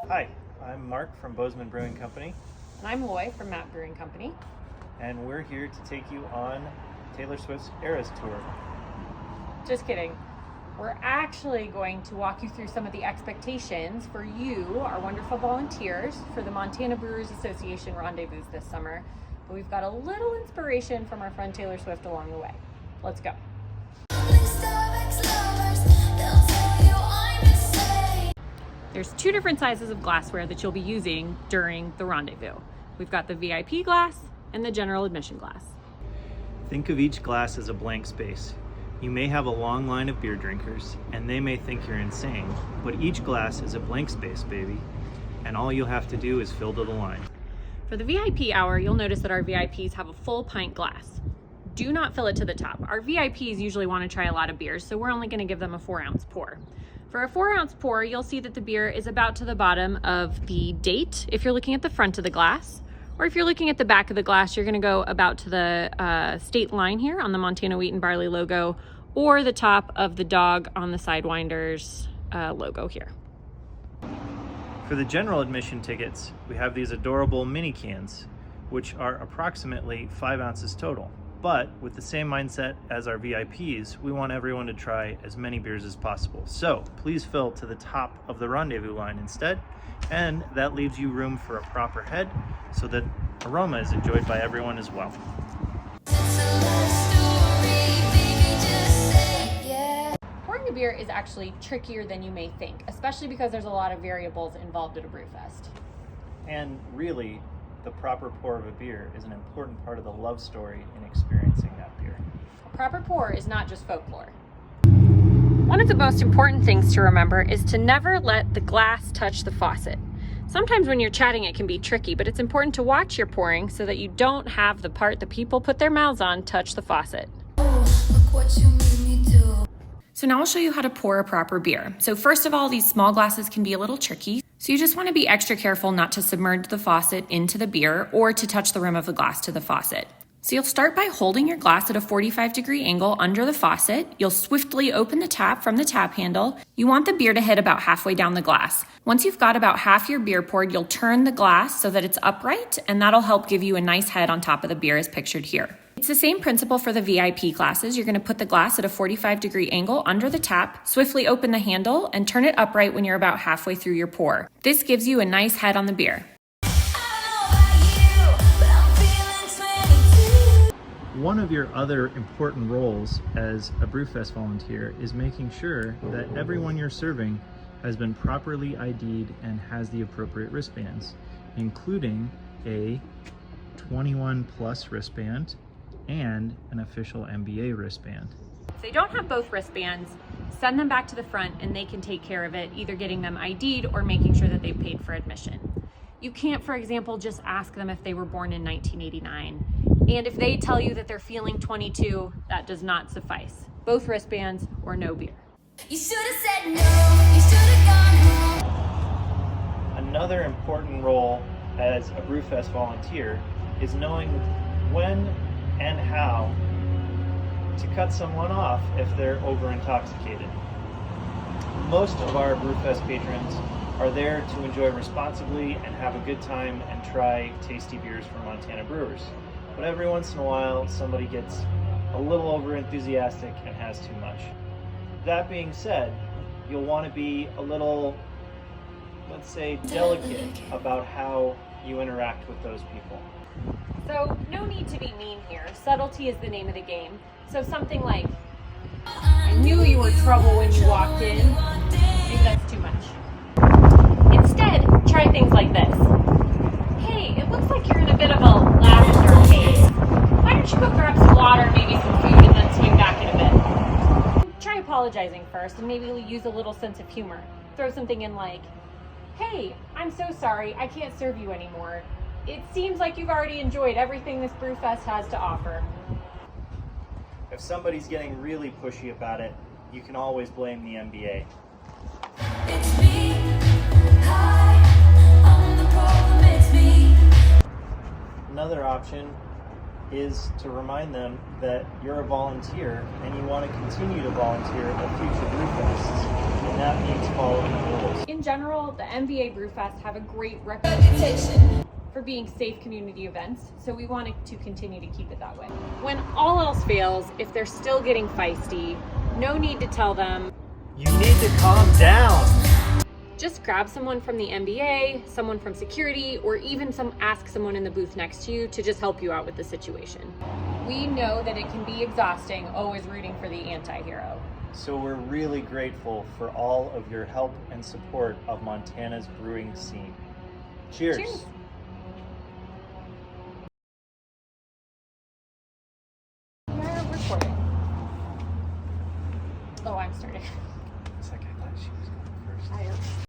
Hi, I'm Mark from Bozeman Brewing Company. And I'm Loy from Map Brewing Company. And we're here to take you on Taylor Swift's Eras Tour. Just kidding. We're actually going to walk you through some of the expectations for you, our wonderful volunteers, for the Montana Brewers Association rendezvous this summer. But we've got a little inspiration from our friend Taylor Swift along the way. Let's go. There's two different sizes of glassware that you'll be using during the rendezvous. We've got the VIP glass and the general admission glass. Think of each glass as a blank space. You may have a long line of beer drinkers, and they may think you're insane, but each glass is a blank space, baby, and all you'll have to do is fill to the line. For the VIP hour, you'll notice that our VIPs have a full pint glass. Do not fill it to the top. Our VIPs usually want to try a lot of beers, so we're only going to give them a 4-ounce pour. For a 4-ounce pour, you'll see that the beer is about to the bottom of the date if you're looking at the front of the glass. Or if you're looking at the back of the glass, you're going to go about to the state line here on the Montana Wheat and Barley logo, or the top of the dog on the Sidewinders logo here. For the general admission tickets, we have these adorable mini cans, which are approximately 5 ounces total. But with the same mindset as our VIPs, we want everyone to try as many beers as possible. So please fill to the top of the rendezvous line instead, and that leaves you room for a proper head so that aroma is enjoyed by everyone as well. Pouring a beer is actually trickier than you may think, especially because there's a lot of variables involved at a Brewfest. And really, the proper pour of a beer is an important part of the love story in experiencing that beer. A proper pour is not just folklore. One of the most important things to remember is to never let the glass touch the faucet. Sometimes when you're chatting it can be tricky, but it's important to watch your pouring so that you don't have the part that people put their mouths on touch the faucet. So now I'll show you how to pour a proper beer. So first of all, these small glasses can be a little tricky. So you just want to be extra careful not to submerge the faucet into the beer or to touch the rim of the glass to the faucet. So you'll start by holding your glass at a 45-degree angle under the faucet. You'll swiftly open the tap from the tap handle. You want the beer to hit about halfway down the glass. Once you've got about half your beer poured, you'll turn the glass so that it's upright, and that'll help give you a nice head on top of the beer as pictured here. It's the same principle for the VIP glasses. You're going to put the glass at a 45-degree angle under the tap, swiftly open the handle, and turn it upright when you're about halfway through your pour. This gives you a nice head on the beer. One of your other important roles as a Brewfest volunteer is making sure that everyone you're serving has been properly ID'd and has the appropriate wristbands, including a 21 plus wristband and an official MBA wristband. If they don't have both wristbands, send them back to the front and they can take care of it, either getting them ID'd or making sure that they've paid for admission. You can't, for example, just ask them if they were born in 1989. And if they tell you that they're feeling 22, that does not suffice. Both wristbands or no beer. You should have said no, you should have gone home. Another important role as a Brewfest volunteer is knowing when and how to cut someone off if they're over intoxicated. Most of our Brewfest patrons are there to enjoy responsibly and have a good time and try tasty beers from Montana brewers. But every once in a while, somebody gets a little over enthusiastic and has too much. That being said, you'll want to be a little, let's say, delicate about how you interact with those people. So no need to be mean here. Subtlety is the name of the game. So something like, I knew you were trouble when you walked in. Maybe that's too much. Instead, try things like this. Hey, it looks like you're in a bit of a lavender haze. Why don't you go grab some water, maybe some food, and then swing back in a bit? Try apologizing first and maybe use a little sense of humor. Throw something in like, hey, I'm so sorry, I can't serve you anymore. It seems like you've already enjoyed everything this Brewfest has to offer. If somebody's getting really pushy about it, you can always blame the MBA. It's me, hi, I'm the problem, it's me. Another option is to remind them that you're a volunteer and you want to continue to volunteer at future Brewfests, and that means following the rules. In general, the MVA Brewfest have a great reputation for being safe community events, so we wanted to continue to keep it that way. When all else fails, if they're still getting feisty, no need to tell them. You need to calm down. Just grab someone from the MBA, someone from security, or even ask someone in the booth next to you to just help you out with the situation. We know that it can be exhausting always rooting for the anti-hero. So we're really grateful for all of your help and support of Montana's brewing scene. Cheers. Cheers.